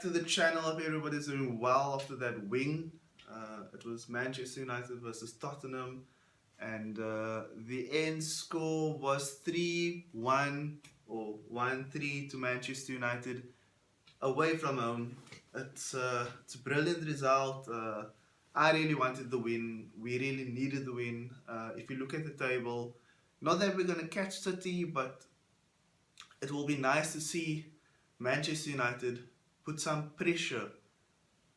to the channel. Hope everybody's doing well after that win. It was Manchester United versus Tottenham, and the end score was 3-1 or 1-3 to Manchester United away from home. It's a brilliant result. I really wanted the win. We really needed the win. If you look at the table, not that we're going to catch City, but it will be nice to see Manchester United put some pressure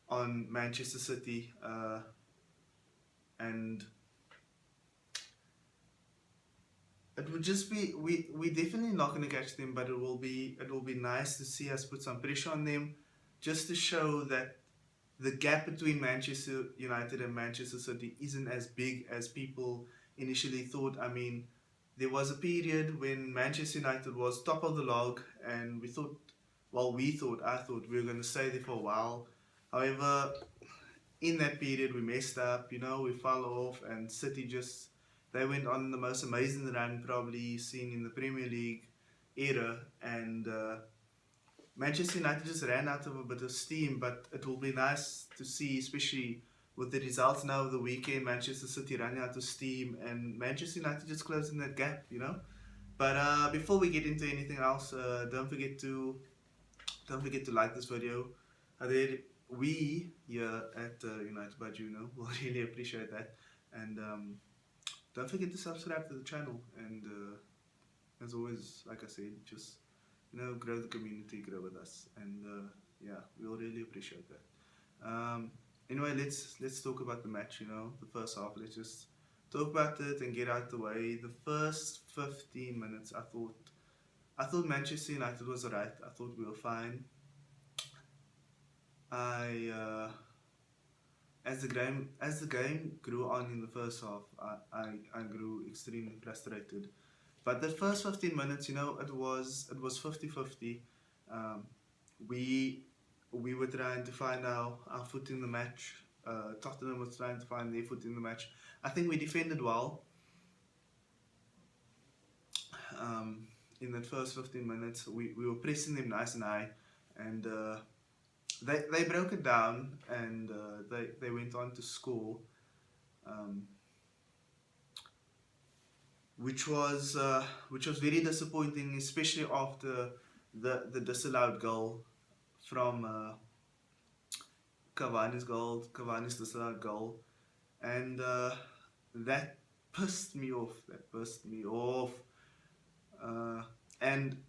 on Manchester City, and it would just be we definitely not going to catch them, but it will be nice to see us put some pressure on them, just to show that the gap between Manchester United and Manchester City isn't as big as people initially thought. I mean, there was a period when Manchester United was top of the log, and we thought, I thought we were going to stay there for a while. However, in that period, we messed up, we fell off, and City they went on the most amazing run probably seen in the Premier League era, and Manchester United just ran out of a bit of steam. But it will be nice to see, especially with the results now of the weekend, Manchester City running out of steam, and Manchester United just closing that gap. But before we get into anything else, don't forget to like this video. We here at United by Juno will really appreciate that, and don't forget to subscribe to the channel. And as always, like I said, just grow the community, grow with us, and yeah, we'll really appreciate that. Anyway, let's talk about the match. The first half. Let's just talk about it and get out the way. The first 15 minutes, I thought Manchester United was alright. I thought we were fine. As the game grew on in the first half, I grew extremely frustrated. But the first 15 minutes, it was 50-50. We were trying to find our foot in the match. Tottenham was trying to find their foot in the match. I think we defended well in that first 15 minutes. We were pressing them nice and high, and they broke it down, and they went on to score, which was very disappointing, especially after the disallowed goal from Cavani's disallowed goal, and that pissed me off. And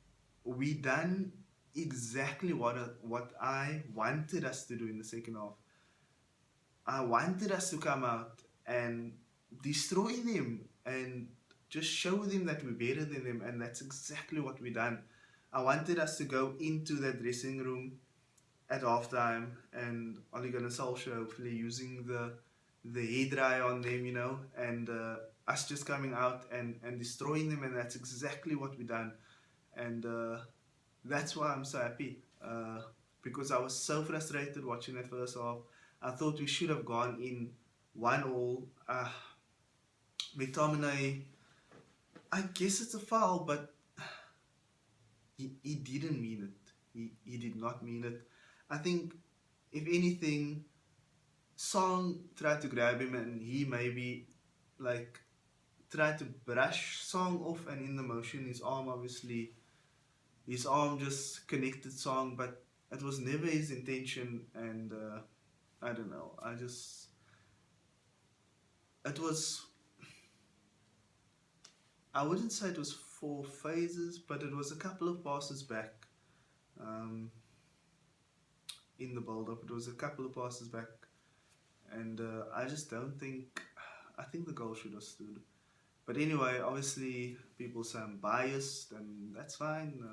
we done exactly what I wanted us to do in the second half. I wanted us to come out and destroy them and just show them that we're better than them, and that's exactly what we done. I wanted us to go into that dressing room at halftime, and Ole Gunnar Solskjaer hopefully using the hairdryer on them, and us just coming out and destroying them, and that's exactly what we done. And that's why I'm so happy, because I was so frustrated watching that first half. I thought we should have gone in 1-1. McTominay, I guess it's a foul, but he didn't mean it. He did not mean it. I think, if anything, Song tried to grab him, and he maybe tried to brush Song off, and in the motion his arm just connected Song, but it was never his intention. And I don't know, I wouldn't say it was 4 phases, but it was a couple of passes back in the build-up. It was a couple of passes back, and I think the goal should have stood. But anyway, obviously people say I'm biased, and that's fine.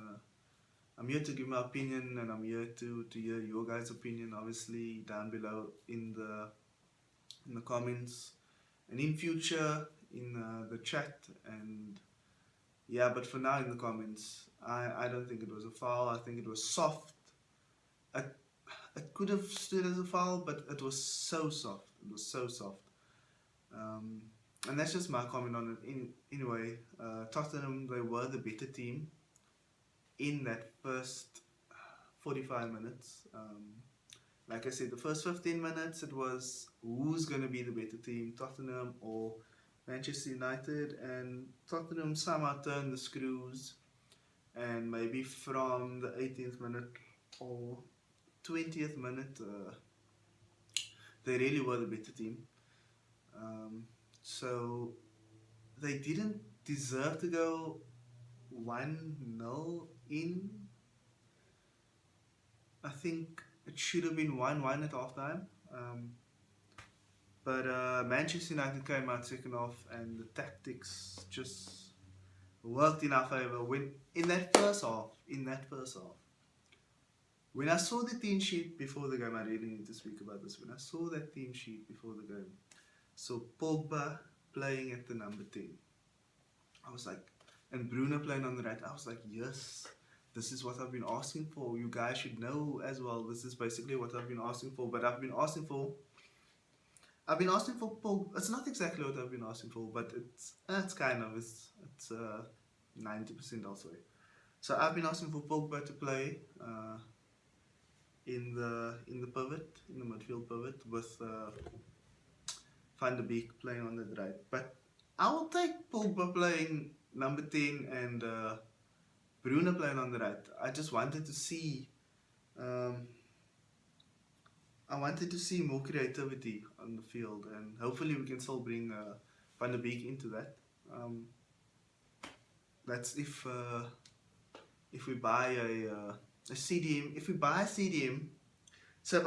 I'm here to give my opinion, and I'm here to hear your guys' opinion, obviously down below in the comments, and in future in the chat. And yeah, but for now in the comments, I don't think it was a foul. I think it was soft. It could have stood as a foul, but it was so soft. And that's just my comment on it. Anyway, Tottenham, they were the better team in that first 45 minutes. Like I said, the first 15 minutes it was who's going to be the better team, Tottenham or Manchester United, and Tottenham somehow turned the screws, and maybe from the 18th minute or 20th minute, they really were the better team. So they didn't deserve to go 1-0 in. I think it should have been 1-1 at halftime. But Manchester United came out second half, and the tactics just worked in our favour. When in that first half, when I saw the team sheet before the game, I really need to speak about this. When I saw that team sheet before the game, so Pogba playing at the number 10, I was like, and Bruno playing on the right, I was like, yes, this is what I've been asking for. You guys should know as well. This is basically what I've been asking for. But I've been asking for Pogba. It's not exactly what I've been asking for, but it's kind of it's 90% also. So I've been asking for Pogba to play in the midfield pivot with Van der Beek playing on the right. But I will take Pogba playing number 10 and Bruno playing on the right. I just wanted to see more creativity on the field, and hopefully we can still bring Van der Beek into that. That's if we buy a CDM. If we buy a CDM, so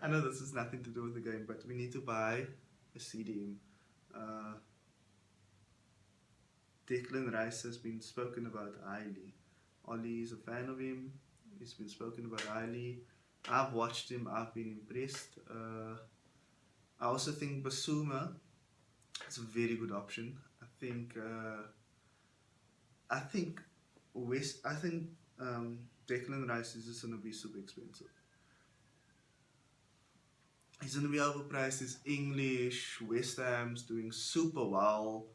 I know this has nothing to do with the game, but we need to buy a CDM. Declan Rice has been spoken about highly. Ollie is a fan of him. He's been spoken about highly. I've watched him. I've been impressed. I also think Basuma is a very good option. I think Declan Rice is just going to be super expensive. He's going to be overpriced. He's English. West Ham's doing super well,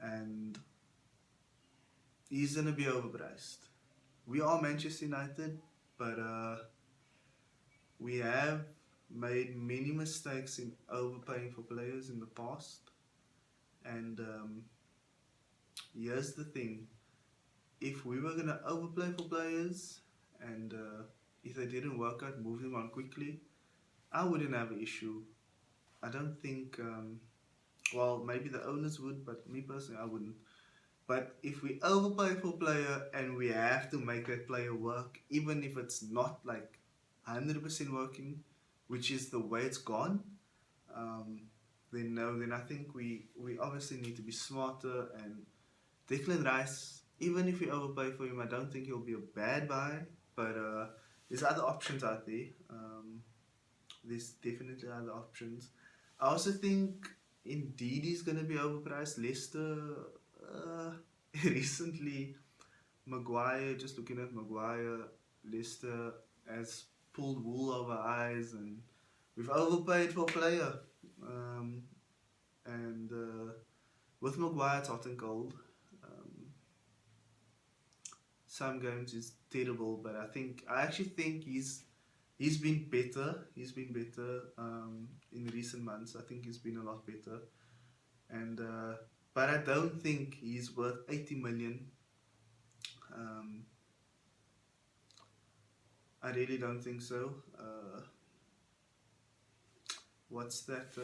and he's going to be overpriced. We are Manchester United, but we have made many mistakes in overpaying for players in the past. And here's the thing. If we were going to overpay for players, and if they didn't work out, move them on quickly, I wouldn't have an issue. I don't think, well, maybe the owners would, but me personally, I wouldn't. But if we overpay for a player and we have to make that player work, even if it's not like 100% working, which is the way it's gone, then I think we obviously need to be smarter. And Declan Rice, even if we overpay for him, I don't think he'll be a bad buy, but there's other options out there. There's definitely other options. I also think indeed he's going to be overpriced. Leicester recently, Maguire, just looking at Maguire, Leicester has pulled wool over our eyes, and we've overpaid for a player. And with Maguire, it's hot and cold. Some games is terrible, but I actually think he's been better. He's been better in recent months. I think he's been a lot better, and but I don't think he's worth 80 million. I really don't think so. What's that?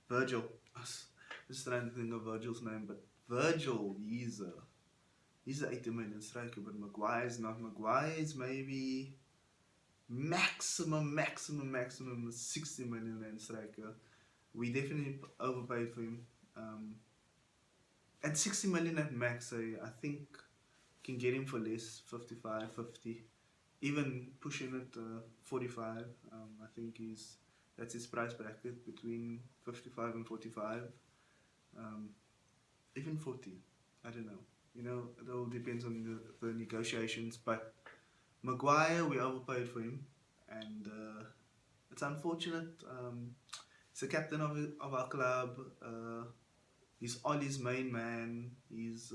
Virgil. I was just trying to think of Virgil's name, but Virgil, he's an 80 million striker, but Maguire's not. Maguire's maybe maximum 60 million rand striker. We definitely overpaid for him. At 60 million at max, I think can get him for less, 55, 50, even pushing it 45. I think that's his price bracket, between 55 and 45, even 40. I don't know. It all depends on the negotiations. But Maguire, we overpaid for him, and it's unfortunate. He's the captain of our club. He's Ollie's main man. He's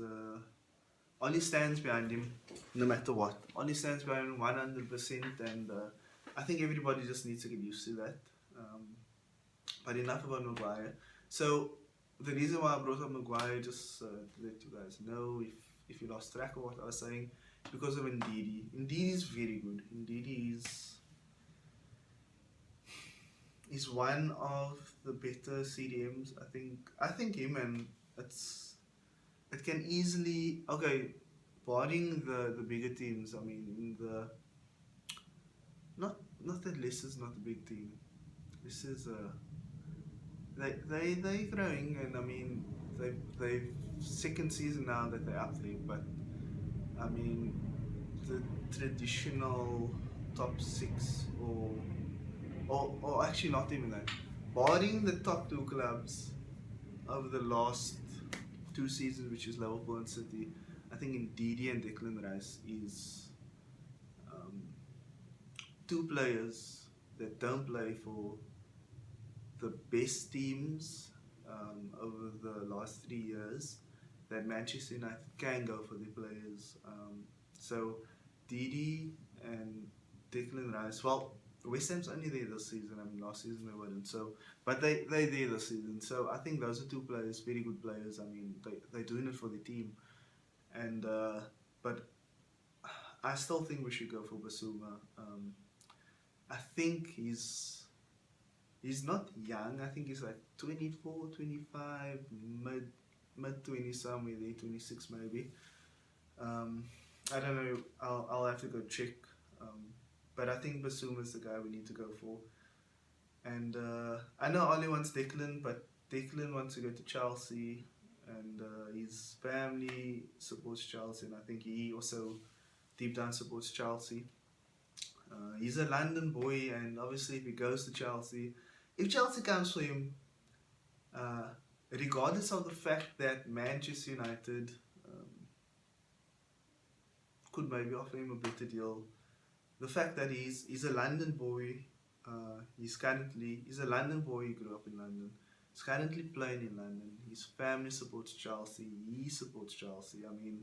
Ollie stands behind him no matter what. Ollie stands behind him 100%, and I think everybody just needs to get used to that. But enough about Maguire. So the reason why I brought up Maguire, just to let you guys know, if you lost track of what I was saying, because of Ndidi. Ndidi is very good. Ndidi is one of the better CDMs. I think him, and it can easily, okay, barring the bigger teams. I mean, in the not that Leicester's not a big team. This is they growing, and I mean they second season now that they're up there, but I mean the traditional top six, or actually not even that, barring the top two clubs over the last two seasons, which is Liverpool and City. I think Ndidi and Declan Rice is um, two players that don't play for the best teams over the last 3 years, that Manchester United can go for the players. So Didi and Declan Rice. Well, West Ham's only there this season. I mean, last season they weren't. So, but they there this season. So I think those are two players, very good players. I mean, they're doing it for the team. And but I still think we should go for Basuma. I think he's not young. I think he's like 24, 25, mid 20 somewhere there, 26 maybe. I don't know. I'll have to go check. But I think Basuma's the guy we need to go for. And I know Ollie wants Declan, but Declan wants to go to Chelsea, and his family supports Chelsea, and I think he also deep down supports Chelsea. He's a London boy, and obviously if he goes to Chelsea, if Chelsea comes for him, uh, regardless of the fact that Manchester United could maybe offer him a better deal, the fact that he's a London boy, he's a London boy. He grew up in London. He's currently playing in London. His family supports Chelsea. He supports Chelsea. I mean,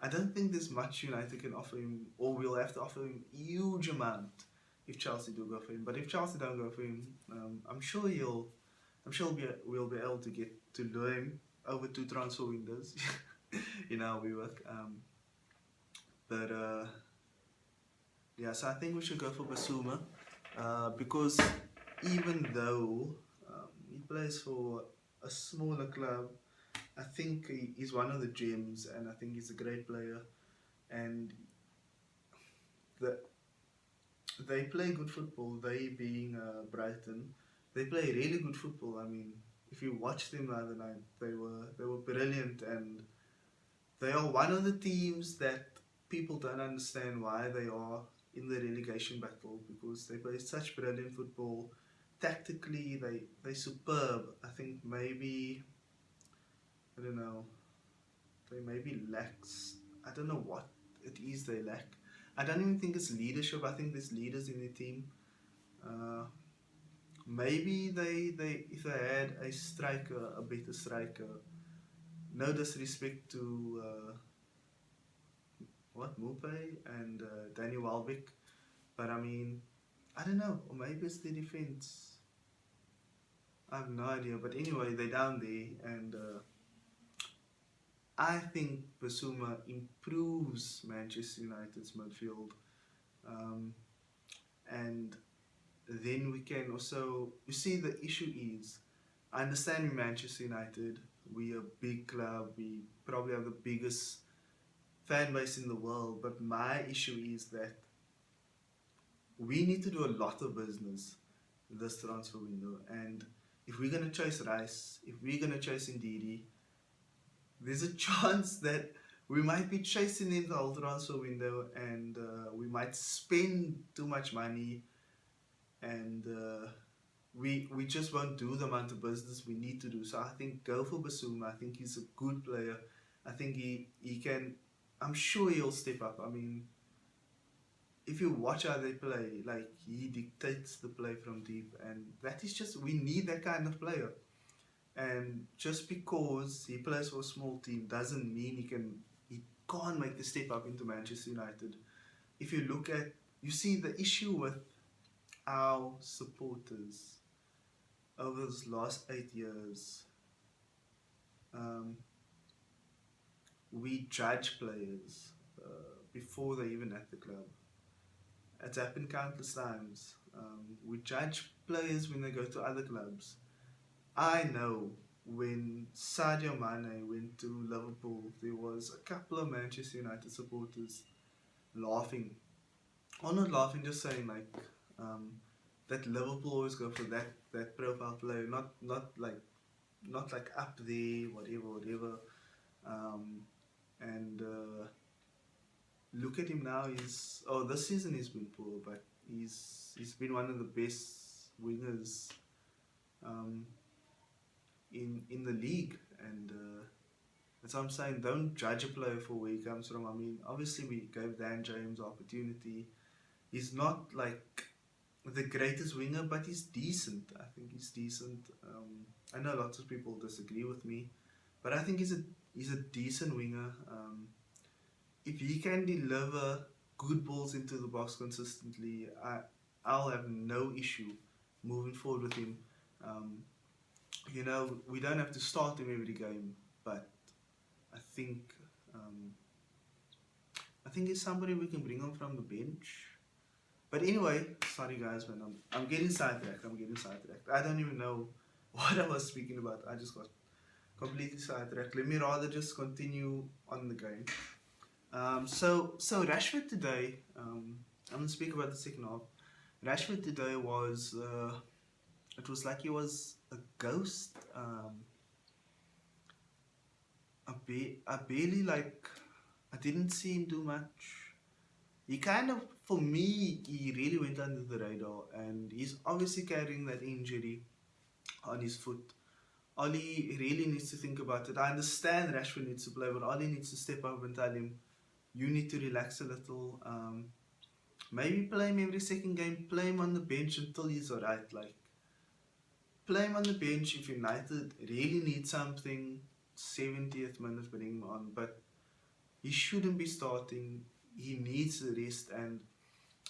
I don't think there's much United can offer him, or we'll have to offer him huge amount if Chelsea do go for him. But if Chelsea don't go for him, I'm sure we'll be able to get to lure him over two transfer windows. We work. But yeah, so I think we should go for Basuma, because even though he plays for a smaller club, I think he's one of the gems, and I think he's a great player. And they play good football. They being Brighton, they play really good football. I mean, if you watched them the other night, they were brilliant, and they are one of the teams that people don't understand why they are in the relegation battle, because they play such brilliant football. Tactically, they superb. I think maybe, I don't know, they maybe lacks. I don't know what it is they lack. I don't even think it's leadership. I think there's leaders in the team. Maybe they if they had a striker, a better striker. No disrespect to Mupe and Danny Welbeck, but I mean, I don't know. Or maybe it's the defense. I have no idea. But anyway, they're down there, and I think Basuma improves Manchester United's midfield, and then we can also. You see, the issue is, I understand Manchester United. We're a big club. We probably have the biggest fan base in the world. But my issue is that we need to do a lot of business this transfer window. And if we're going to chase Rice, if we're going to chase Ndidi, there's a chance that we might be chasing in the whole transfer window, and we might spend too much money, and we just won't do the amount of business we need to do. So I think go for Basuma. I think he's a good player. I think he can. I'm sure he'll step up. I mean, if you watch how they play, like, he dictates the play from deep, and that is just, we need that kind of player. And just because he plays for a small team doesn't mean he can't make the step up into Manchester United. If you look at, you see the issue with our supporters over those last 8 years. Um, we judge players before they're even at the club. It's happened countless times. We judge players when they go to other clubs. I know when Sadio Mane went to Liverpool, there was a couple of Manchester United supporters laughing. Or not laughing, just saying like um, that Liverpool always go for that profile player, not like up there, whatever. Um, and look at him now. This season he's been poor, but he's been one of the best wingers um, in the league. And that's what I'm saying. Don't judge a player for where he comes from. I mean, obviously we gave Dan James opportunity. He's not like the greatest winger, but he's decent. I think he's decent. I know lots of people disagree with me, but I think he's a decent winger. If he can deliver good balls into the box consistently, I'll have no issue moving forward with him. Um, we don't have to start him every game, but I think um, I think he's somebody we can bring on from the bench. But anyway, sorry guys, man, I'm getting sidetracked. I don't even know what I was speaking about. I just got completely sidetracked. Let me rather just continue on the game. So Rashford today, I'm gonna speak about the second half. Rashford today was, it was like he was a ghost. I barely I didn't see him do much. He kind of, for me, he really went under the radar, and he's obviously carrying that injury on his foot. Ollie really needs to think about it. I understand Rashford needs to play, but Ollie needs to step up and tell him, you need to relax a little. Maybe play him every second game. Play him on the bench until he's alright. Like, play him on the bench if United really need something. 70th minute, bring him on. But he shouldn't be starting. He needs the rest. And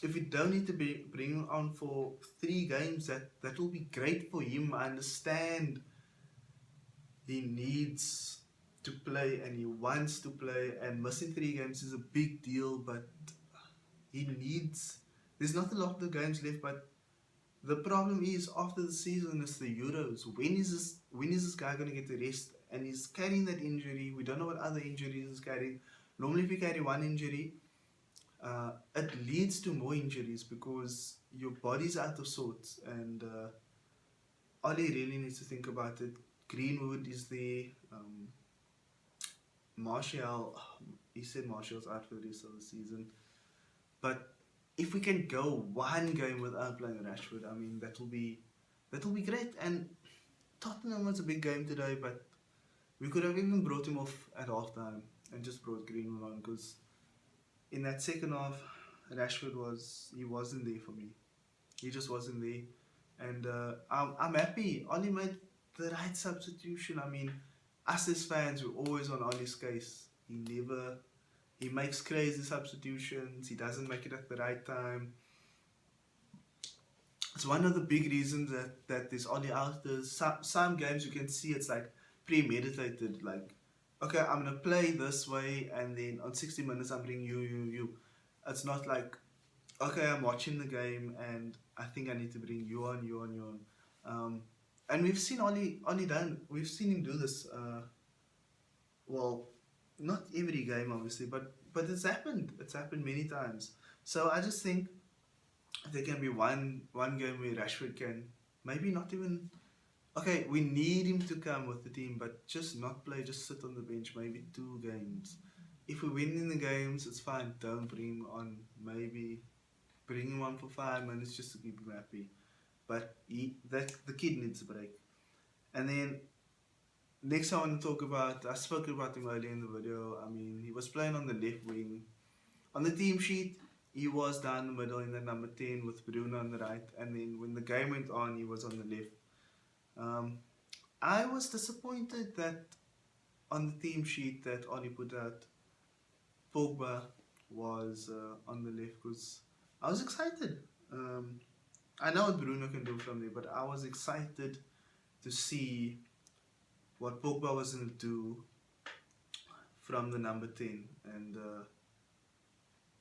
if we don't need to bring him on for 3 games, that will be great for him. I understand he needs to play and he wants to play, and missing 3 games is a big deal, but there's not a lot of games left. But the problem is, after the season is the Euros. When is this guy going to get the rest? And he's carrying that injury. We don't know what other injuries he's carrying. Normally if you carry one injury, it leads to more injuries because your body's out of sorts. And Ollie really needs to think about it. Greenwood is there. Martial, he said Martial's out for the rest of the season. But if we can go 1 game without playing Rashford, I mean, that will be great. And Tottenham was a big game today, but we could have even brought him off at halftime and just brought Greenwood on, because in that second half, Rashford wasn't there for me. He just wasn't there. And I'm happy. Ollie made the right substitution. I mean, us as fans, we're always on Ollie's case. He makes crazy substitutions. He doesn't make it at the right time. It's one of the big reasons that there's Ollie out there. Some games you can see it's like premeditated. Like, okay, I'm going to play this way, and then on 60 minutes I'm bringing you. It's not like, okay, I'm watching the game and I think I need to bring you on. And we've seen Ollie we've seen him do this. Well, not every game obviously, but it's happened. It's happened many times. So I just think there can be one game where Rashford can maybe not even. Okay, we need him to come with the team, but just not play, just sit on the bench, maybe 2 games. If we win in the games, it's fine. Don't bring him on. Maybe bring him on for 5 minutes just to keep him happy. But the kid needs a break. And then next I want to talk about, I spoke about him earlier in the video. I mean, he was playing on the left wing. On the team sheet, he was down the middle in the number 10 with Bruno on the right. And then when the game went on, he was on the left. I was disappointed that on the team sheet that Ollie put out, Pogba was on the left because I was excited. I know what Bruno can do from there, but I was excited to see what Pogba was going to do from the number 10. And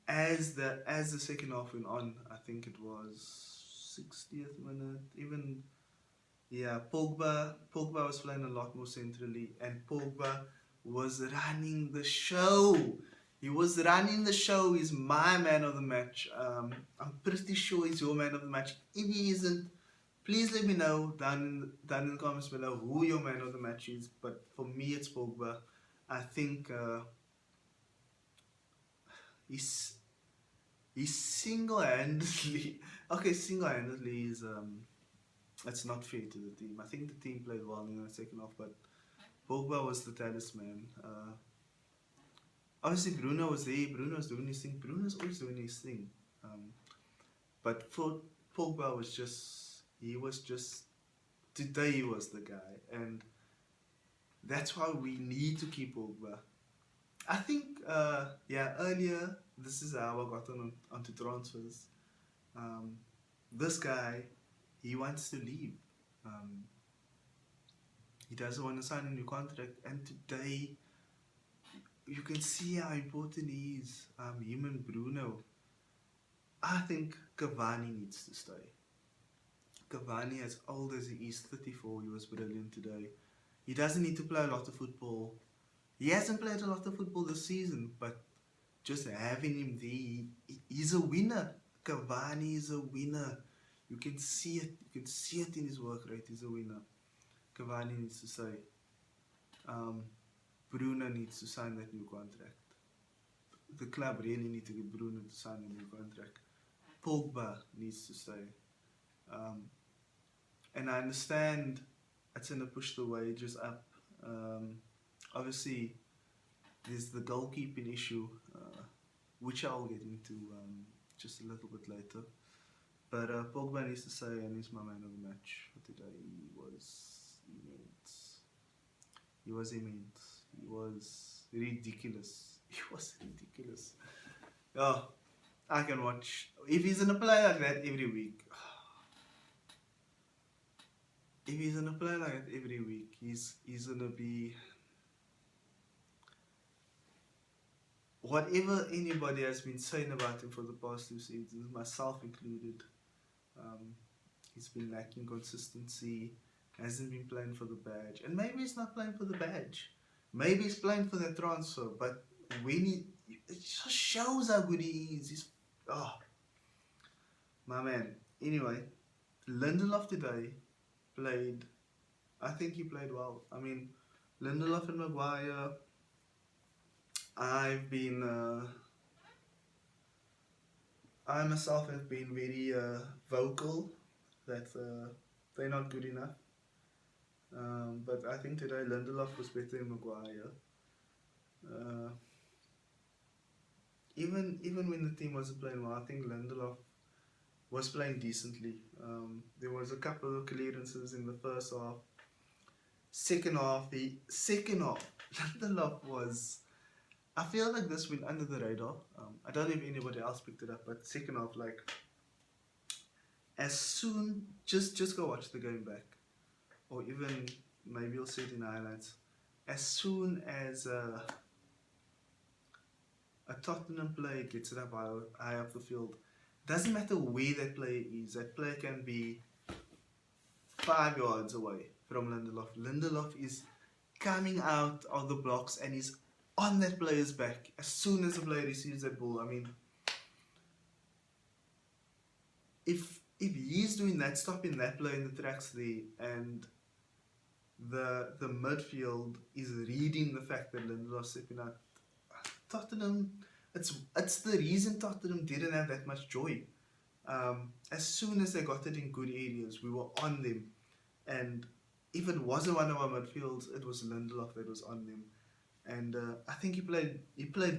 as the second half went on, I think it was 60th minute, even yeah, Pogba was playing a lot more centrally, and Pogba was running the show. He was running the show. He's my man of the match. I'm pretty sure he's your man of the match. If he isn't, please let me know down in the comments below who your man of the match is. But for me, it's Pogba. I think he's single-handedly okay. Single-handedly is it's not fair to the team. I think the team played well in the second half, but Pogba was the talisman. Obviously, Bruno was there. Bruno was doing his thing. Bruno's always doing his thing. But for Pogba he was just today he was the guy, and that's why we need to keep Pogba. I think earlier this is how I got onto transfers. This guy, he wants to leave. He doesn't want to sign a new contract, and today you can see how important he is. Him and Bruno. I think Cavani needs to stay. Cavani, as old as he is, 34, he was brilliant today. He doesn't need to play a lot of football. He hasn't played a lot of football this season, but just having him there, he's a winner. Cavani is a winner. You can see it. You can see it in his work rate. He's a winner. Cavani needs to stay. Bruno needs to sign that new contract. The club really need to get Bruno to sign a new contract. Pogba needs to stay. And I understand it's going to push the wages up. Obviously, there's the goalkeeping issue, which I'll get into just a little bit later. But Pogba needs to stay, and he's my man of the match for today. He was immense. He was immense. He was ridiculous. He was ridiculous. Oh, I can watch. If he's gonna play like that every week, he's gonna be whatever anybody has been saying about him for the past 2 seasons, myself included. He's been lacking consistency, hasn't been playing for the badge, and maybe he's not playing for the badge. Maybe he's playing for the transfer, but when it just shows how good he is. He's my man. Anyway, Lindelof today played. I think he played well. I mean, Lindelof and Maguire. I myself have been very vocal that they're not good enough. But I think today Lindelof was better than Maguire. Even when the team wasn't playing well, I think Lindelof was playing decently. There was a couple of clearances in the first half. Second half, Lindelof was. I feel like this went under the radar. I don't know if anybody else picked it up, but second half, like, as soon, just go watch the game back, or even maybe you'll see it in highlights. As soon as a Tottenham player gets it up high up the field, doesn't matter where that player is. That player can be 5 yards away from Lindelof. Lindelof is coming out of the blocks and he's on that player's back as soon as the player receives that ball. I mean, if he's doing that, stopping that player in the tracks there, and the midfield is reading the fact that Lindelof's stepping out, Tottenham, it's the reason Tottenham didn't have that much joy. As soon as they got it in good areas, we were on them, and if it wasn't one of our midfields, it was Lindelof that was on them. And I think he played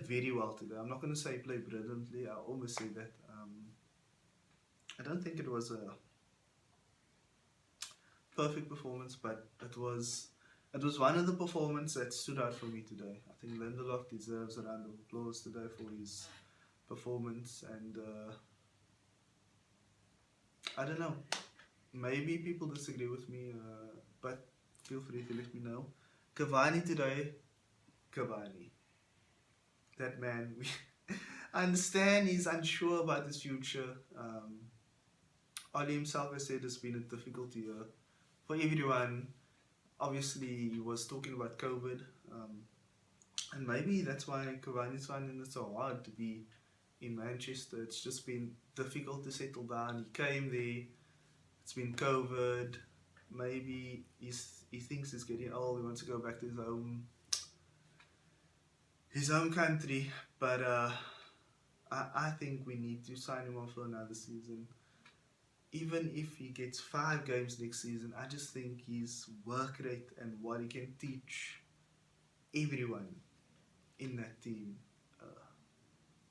very well today. I'm not going to say he played brilliantly. I almost say that. I don't think it was a perfect performance, but it was It was one of the performances that stood out for me today. I think Lindelof deserves a round of applause today for his performance, and I don't know, maybe people disagree with me, but feel free to let me know. Cavani today, Cavani. That man, I understand he's unsure about his future. Oli himself has said it's been a difficult year for everyone. Obviously, he was talking about COVID, and maybe that's why Cavani's finding it so hard to be in Manchester. It's just been difficult to settle down. He came there, it's been COVID. Maybe he thinks he's getting old. He wants to go back to his home country. But I think we need to sign him off for another season. Even if he gets 5 games next season, I just think his work rate and what he can teach everyone in that team,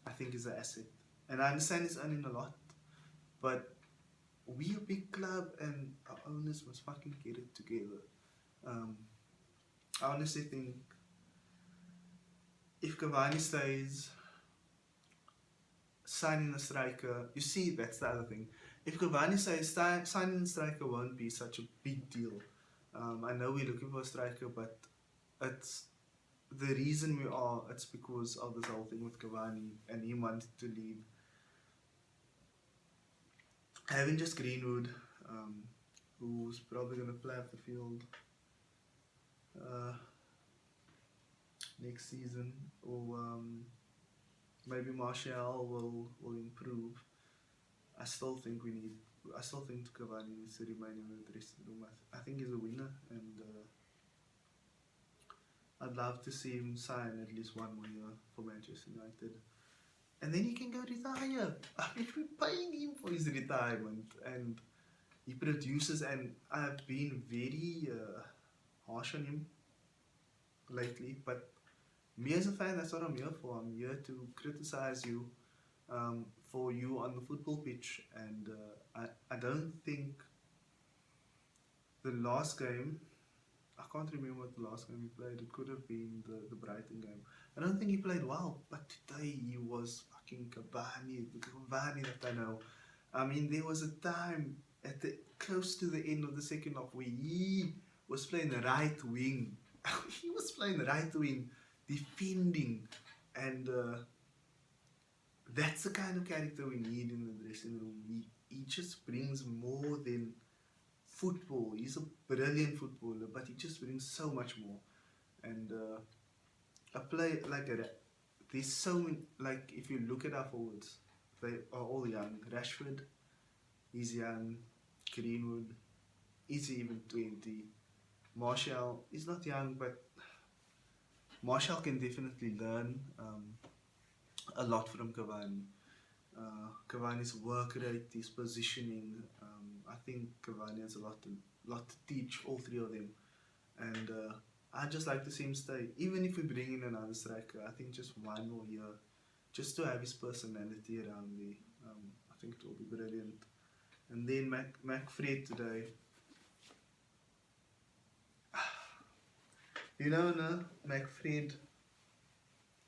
I think is an asset. And I understand he's earning a lot, but we a big club and our owners must fucking get it together. I honestly think if Cavani stays, signing a striker, you see, that's the other thing. If Cavani stays, signing a striker won't be such a big deal. I know we're looking for a striker, but it's the reason it's because of this whole thing with Cavani and he wanted to leave. Having just Greenwood, who's probably going to play off the field next season, or maybe Martial will improve. I still think Cavani needs to remain in the dressing room. I think he's a winner, and I'd love to see him sign at least one more year for Manchester United. And then he can go retire. I mean, we're paying him for his retirement, and he produces. And I've been very harsh on him lately, but me as a fan, that's what I'm here for. I'm here to criticize you for you on the football pitch, and I don't think the last game, I can't remember what the last game he played, it could have been the Brighton game. I don't think he played well, but today he was fucking Cavani, the Cavani that I know. I mean, there was a time close to the end of the second half where he was playing the right wing. He was playing the right wing, defending, and that's the kind of character we need in the dressing room. He just brings more than football. He's a brilliant footballer, but he just brings so much more. And a play like that, there's so many, like if you look at our forwards, they are all young. Rashford, he's young. Greenwood, is even 20. Martial, he's not young, but Martial can definitely learn a lot from Cavani. Cavani's work rate, his positioning. I think Cavani has a lot to teach all 3 of them, and I'd just like to see him stay. Even if we bring in another striker, I think just one more year, just to have his personality around there. I think it will be brilliant. And then McFred today. You know, no, McFred,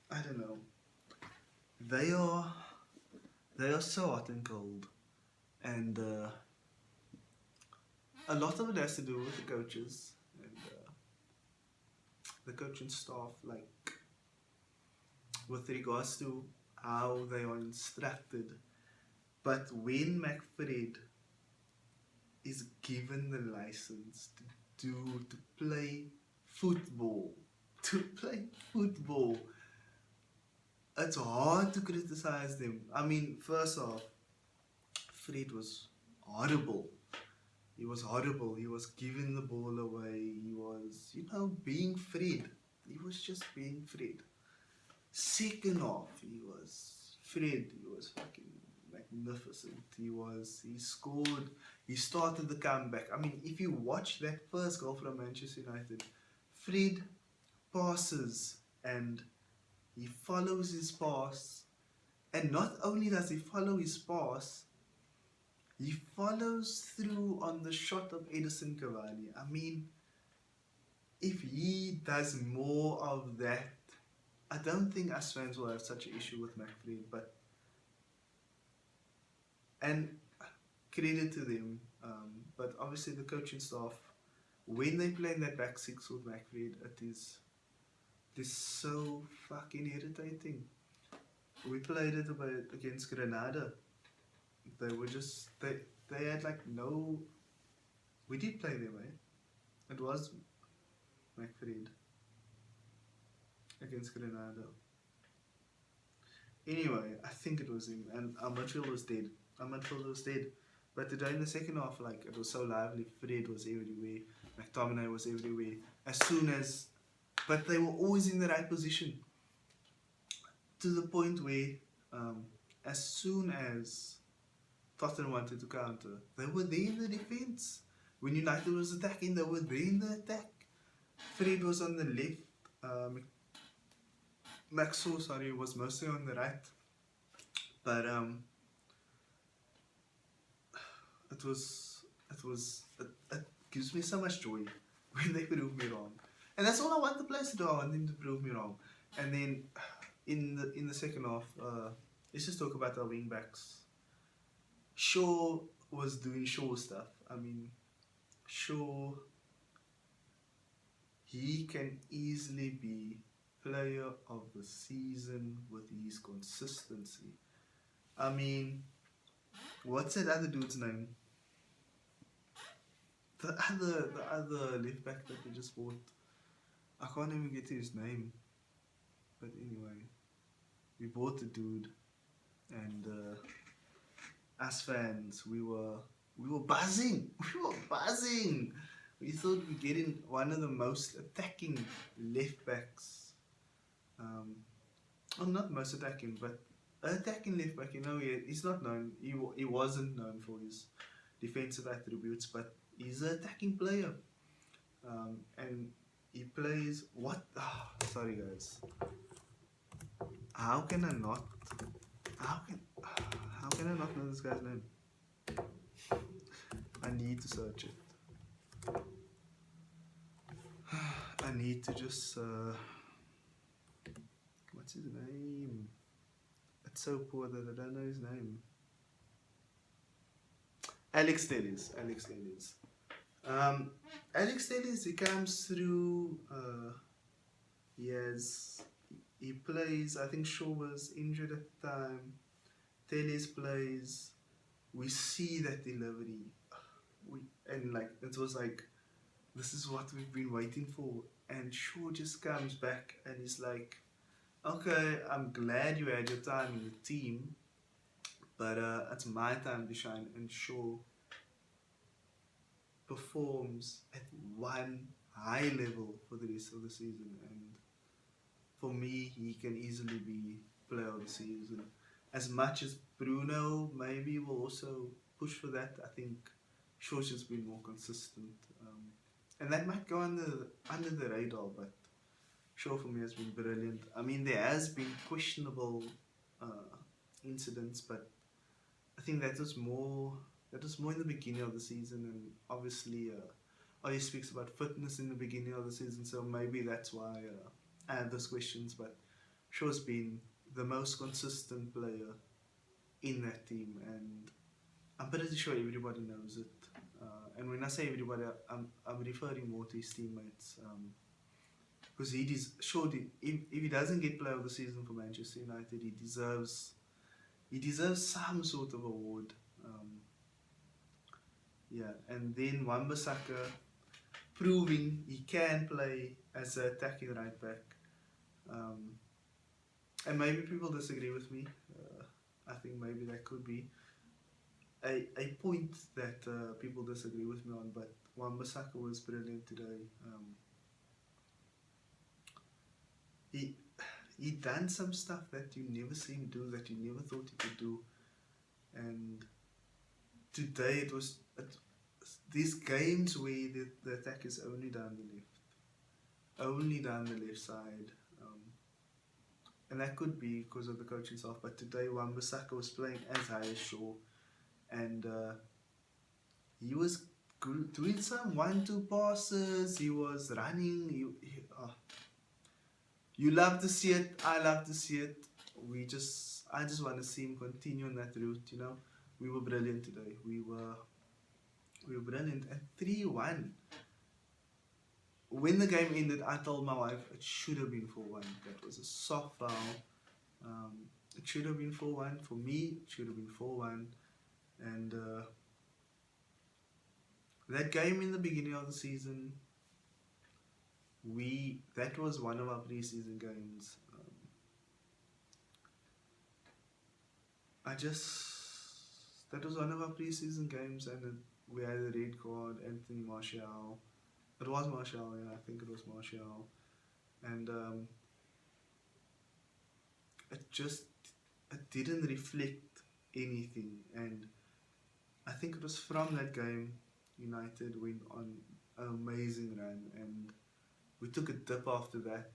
I don't know. They are so hot and cold, and a lot of it has to do with the coaches and the coaching staff, like with regards to how they are instructed. But when McFred is given the license to play football, it's hard to criticize them. I mean, first off, Fred was horrible. He was horrible. He was giving the ball away. He was, being Fred. He was just being Fred. Second off, he was Fred. He was fucking magnificent. He scored. He started the comeback. I mean, if you watch that first goal from Manchester United, Fred passes and he follows his pass. And not only does he follow his pass, he follows through on the shot of Edison Cavani. I mean, if he does more of that, I don't think us fans will have such an issue with McFred. And credit to them. But obviously the coaching staff, when they play in that back six with McFred, it is so fucking irritating. We played it a bit against Granada. They were just they had like no. We did play them, eh? It was McFred against Granada. Anyway, I think it was him, and our midfield was dead. Our midfield was dead. But today in the second half, like, it was so lively. Fred was everywhere. McTominay was everywhere. But they were always in the right position. To the point where, as soon as Tottenham wanted to counter, they were there in the defence. When United was attacking, they were there in the attack. Fred was on the left. Maxwell, was mostly on the right. But it gives me so much joy when they prove me wrong. And that's all I want the players to do. I want them to prove me wrong. And then in the second half, let's just talk about our wing backs. Shaw was doing Shaw stuff. I mean, Shaw, he can easily be player of the season with his consistency. I mean, what's that other dude's name? The other left back that we just bought. I can't even get to his name. But anyway, we bought the dude, and as fans, we were buzzing. We were buzzing. We thought we'd get in one of the most attacking left backs. Not most attacking, but attacking left back. You know, he's not known. He wasn't known for his defensive attributes, but he's an attacking player. And he plays what? Oh, sorry guys. How can I not know this guy's name? I need to search it. I need to just what's his name? It's so poor that I don't know his name. Alex Telles. Alex Telles, he comes through. He plays. I think Shaw was injured at the time. Telles plays. We see that delivery. It was like, this is what we've been waiting for. And Shaw just comes back and he's like, okay, I'm glad you had your time in the team, but it's my time to shine. And Shaw performs at one high level for the rest of the season, and for me, he can easily be player of the season. As much as Bruno maybe will also push for that, I think Shaw's just been more consistent, and that might go under the radar, but Shaw for me has been brilliant. I mean, there has been questionable incidents, but I think that was more in the beginning of the season, and obviously Ollie speaks about fitness in the beginning of the season, so maybe that's why I have those questions. But Shaw's been the most consistent player in that team, and I'm pretty sure everybody knows it. And when I say everybody, I'm referring more to his teammates. Because if he doesn't get player of the season for Manchester United, he deserves some sort of award. And then Wan-Bissaka proving he can play as an attacking right back. And maybe people disagree with me. I think maybe that could be a point that people disagree with me on, but Wan-Bissaka was brilliant today. He done some stuff that you never seen him do, that you never thought he could do, and today these games where the attack is only down the left side, and that could be because of the coaching staff. But today Wan-Bissaka was playing as high as Shaw, and he was doing some 1-2 passes. He was running. You love to see it. I love to see it. I just want to see him continue on that route. You know, we were brilliant today. We were brilliant. And 3-1. When the game ended, I told my wife it should have been 4-1. That was a soft foul. It should have been 4-1. For me, it should have been 4-1. And that game in the beginning of the season, that was one of our preseason games. That was one of our preseason games, and we had a red card, Anthony Martial. It was Martial, yeah, I think it was Martial. And it didn't reflect anything. And I think it was from that game, United went on an amazing run, and we took a dip after that.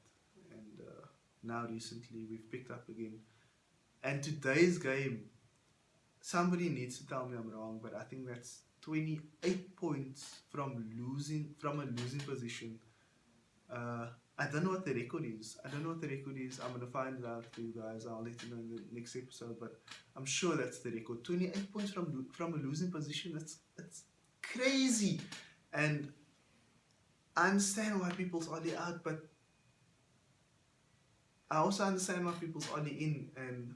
And now recently we've picked up again. And today's game, somebody needs to tell me I'm wrong, but I think that's 28 points from a losing position. I don't know what the record is. I'm going to find it out for you guys. I'll let you know in the next episode, but I'm sure that's the record. 28 points from a losing position. That's crazy. And I understand why people's only out, but I also understand why people's only in, and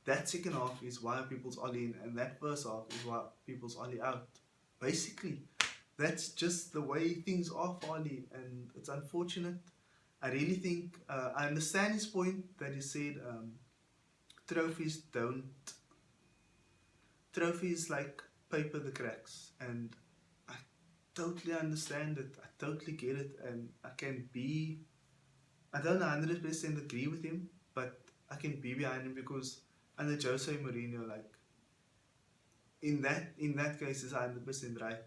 that second half is why people's only in, and that first half is why people's only out. Basically, that's just the way things are for Ali, and it's unfortunate. I really think I understand his point that he said trophies like paper the cracks, and I totally understand it. I totally get it, and I don't 100% agree with him, but I can be behind him because under Jose Mourinho, like in that case, is 100% right.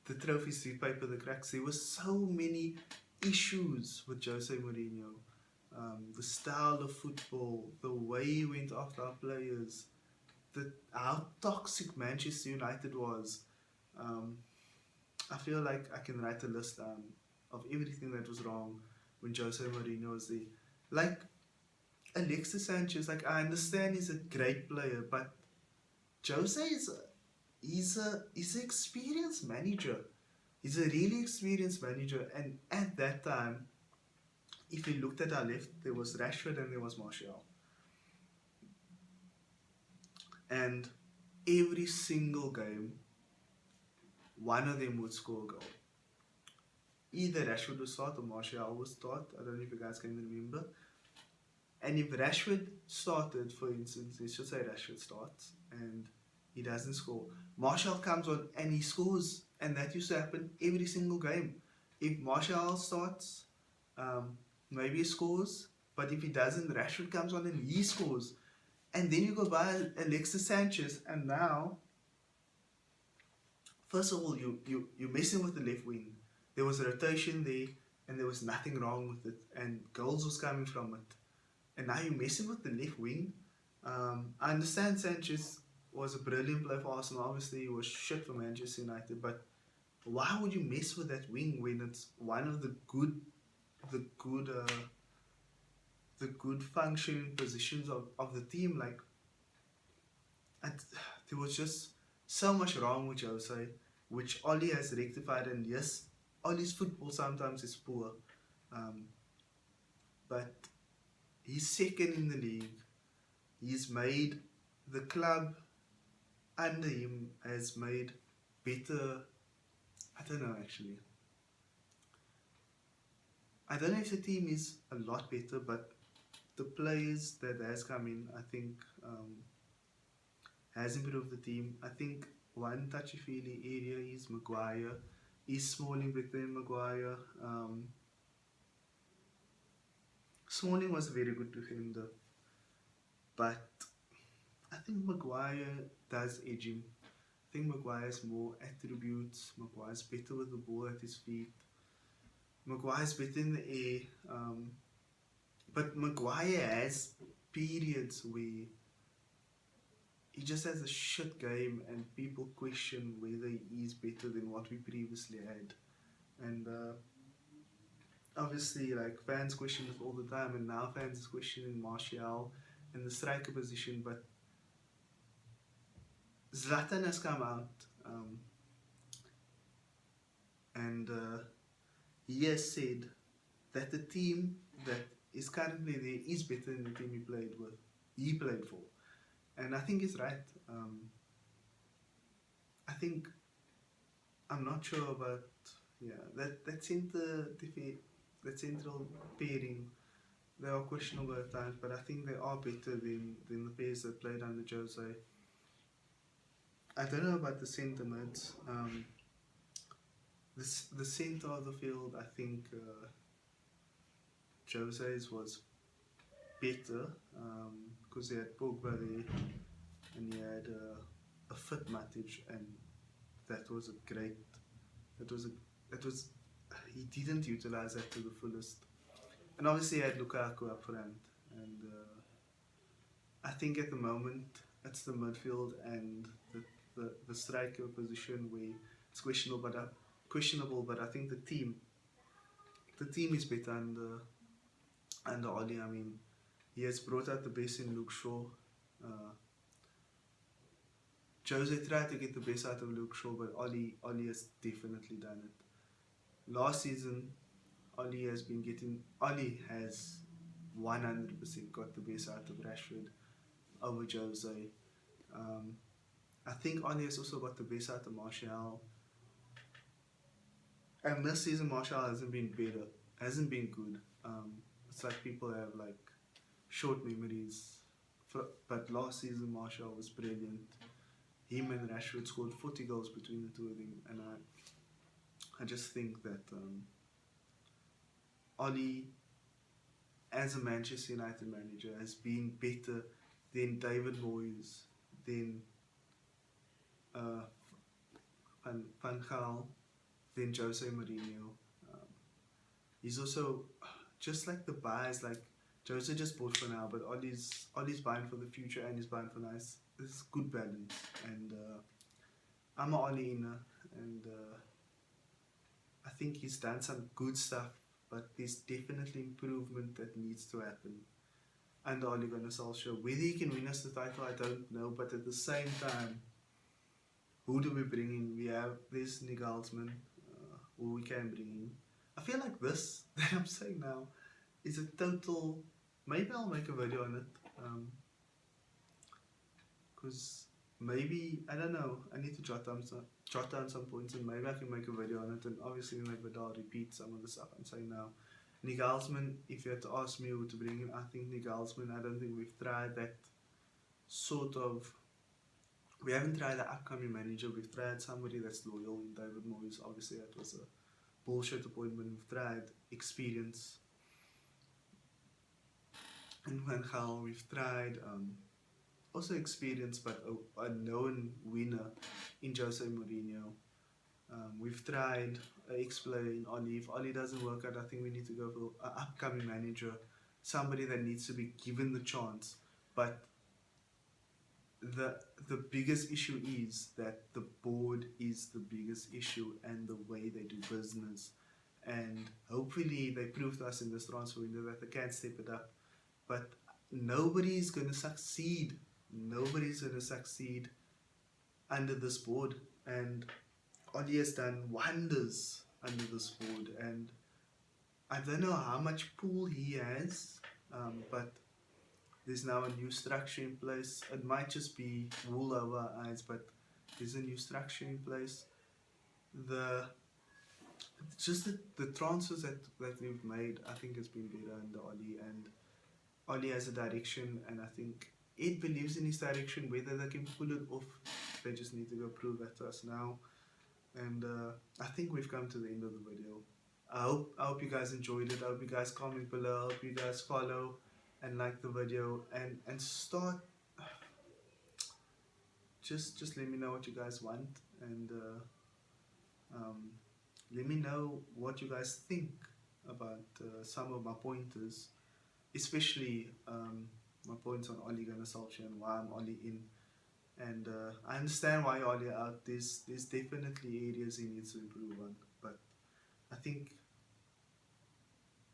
The trophies do paper the cracks. There were so many issues with Jose Mourinho. The style of football, the way he went after our players, how toxic Manchester United was. I feel like I can write a list down of everything that was wrong when Jose Mourinho was there. Like Alexis Sanchez, like I understand he's a great player, but Jose he's an experienced manager. He's a really experienced manager, and at that time, if you looked at our left, there was Rashford and there was Martial. And every single game, one of them would score a goal. Either Rashford would start or Martial would start. I don't know if you guys can remember. And if Rashford started, for instance, let's just say Rashford starts and he doesn't score, Martial comes on and he scores. And that used to happen every single game. If Martial starts, maybe he scores. But if he doesn't, Rashford comes on and he scores. And then you go by Alexis Sanchez, and now, first of all, you're messing with the left wing. There was a rotation there, and there was nothing wrong with it, and goals was coming from it. And now you're messing with the left wing. I understand Sanchez was a brilliant player for Arsenal. Obviously, he was shit for Manchester United, but why would you mess with that wing when it's one of the good functioning positions of the team? Like, there was just so much wrong with Jose, which Oli has rectified. And yes, Oli's football sometimes is poor, but he's second in the league. He's made the club under him has made better. I don't know actually. I don't know if the team is a lot better, but the players that has come in, I think, has improved the team. I think one touchy-feely area is Maguire. Is Smalling better than Maguire? Smalling was a very good defender, but I think Maguire does edge him. I think Maguire has more attributes. Maguire's better with the ball at his feet. Maguire's better in the air. But Maguire has periods where he just has a shit game, and people question whether he is better than what we previously had. And obviously, like, fans question it all the time, and now fans is questioning Martial in the striker position. But Zlatan has come out, and he has said that the team that is currently there is better than the team he played for, and I think he's right. I think, I'm not sure about, that central pairing. They are questionable at times, but I think they are better than the pairs that played under Jose. I don't know about the centre mids. The centre of the field, I think Jose's was better, because he had Pogba there, and he had a fit Matic, and that was a great. He didn't utilize that to the fullest. And obviously he had Lukaku up front, and I think at the moment it's the midfield and the striker position where it's questionable, but I think the team is better under Oli. I mean, he has brought out the best in Luke Shaw. Jose tried to get the best out of Luke Shaw, but Oli has definitely done it. Last season, Oli has 100% got the best out of Rashford over Jose. I think Oli has also got the best out of Martial. And this season Martial hasn't been better, hasn't been good. It's like people have like short memories. But last season Martial was brilliant. Him and Rashford scored 40 goals between the two of them, and I just think that Oli, as a Manchester United manager, has been better than David Moyes, than Van Gaal, than Jose Mourinho. He's also just like the buys, like Jose just bought for now, but Oli's buying for the future, and he's buying for nice. This is good balance, and I'm an Oli inner, and I think he's done some good stuff, but there's definitely improvement that needs to happen under Ole Gunnar Solskjaer. Whether he can win us the title, I don't know, but at the same time, who do we bring in? There's Nagelsmann, who we can bring in. I feel like this that I'm saying now is a total. Maybe I'll make a video on it. Because maybe, I don't know, I need to jot down some points, and maybe I can make a video on it, and obviously in that video I'll repeat some of the stuff I'm saying now. Nagelsmann, if you had to ask me who to bring in, I think Nagelsmann. I don't think we've tried that sort of. We haven't tried the upcoming manager. We've tried somebody that's loyal in David Moyes. Obviously that was a bullshit appointment. We've tried experience in Van Gaal. We've tried also experience, but a known winner in Jose Mourinho. We've tried an ex-player in Oli. If Oli doesn't work out, I think we need to go for an upcoming manager, somebody that needs to be given the chance. But the biggest issue is that the board is the biggest issue, and the way they do business. And hopefully they prove to us in this transfer window that they can step it up. But nobody's going to succeed. Nobody's going to succeed under this board, and Oli has done wonders under this board, and I don't know how much pull he has, but there's now a new structure in place. It might just be wool over our eyes, but there's a new structure in place. The transfers that we've made, I think has been better under Oli, and Oli has a direction, and I think Ed believes in his direction. Whether they can pull it off, they just need to go prove that to us now. And I think we've come to the end of the video. I hope you guys enjoyed it. I hope you guys comment below. I hope you guys follow and like the video, and start. Just let me know what you guys want, and let me know what you guys think about some of my pointers, especially my points on Ole Gunnar Solskjaer and why I'm Ole in. And I understand why Ollie out. There's definitely areas he needs to improve on, but I think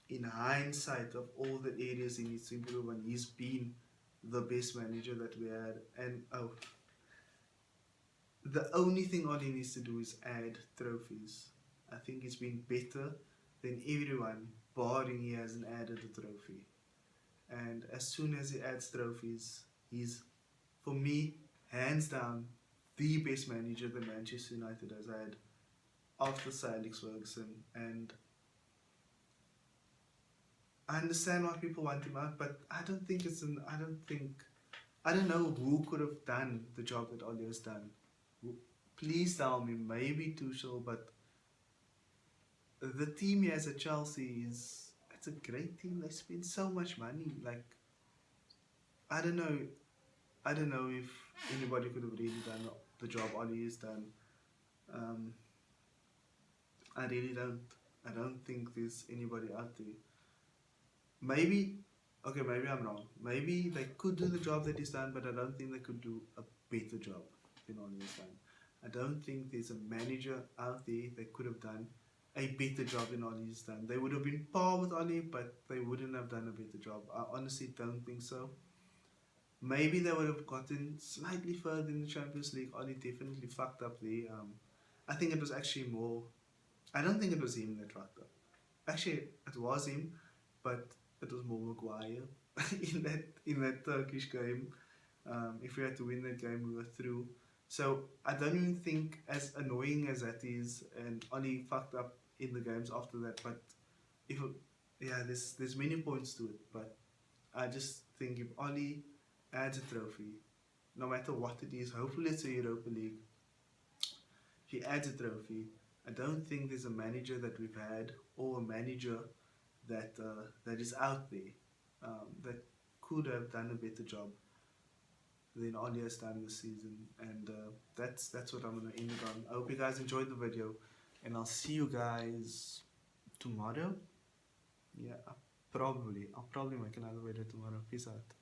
in hindsight of all the areas he needs to improve on, he's been the best manager that we had. And oh, the only thing Ollie needs to do is add trophies. I think he's been better than everyone, barring he hasn't added a trophy. And as soon as he adds trophies, he's, for me, hands down, the best manager that Manchester United has had after Sir Alex Ferguson. And I understand why people want him out, but I don't think I don't know who could have done the job that Ollie has done. Please tell me, maybe Tuchel, but the team he has at Chelsea it's a great team. They spend so much money. Like, I don't know, I don't know if anybody could have really done the job Ollie has done. Um, I really don't. I don't think there's anybody out there. Maybe, okay, maybe I'm wrong. Maybe they could do the job that he's done, but I don't think they could do a better job than Ollie has done. I don't think there's a manager out there that could have done a better job than Ollie has done. They would have been par with Ollie, but they wouldn't have done a better job. I honestly don't think so. Maybe they would have gotten slightly further in the Champions League. Ollie definitely fucked up there. I think it was actually more. I don't think it was him that fucked up. Actually, it was him, but it was more Maguire in that Turkish game. If we had to win that game, we were through. So I don't even think, as annoying as that is, and Ollie fucked up in the games after that. But if yeah, there's many points to it. But I just think if Ollie adds a trophy, no matter what it is, hopefully it's a Europa League. If he adds a trophy, I don't think there's a manager that we've had or a manager that is out there that could have done a better job than Ollie has done this season. And that's what I'm gonna end it on. I hope you guys enjoyed the video, and I'll see you guys tomorrow. Yeah, I'll probably make another video tomorrow. Peace out.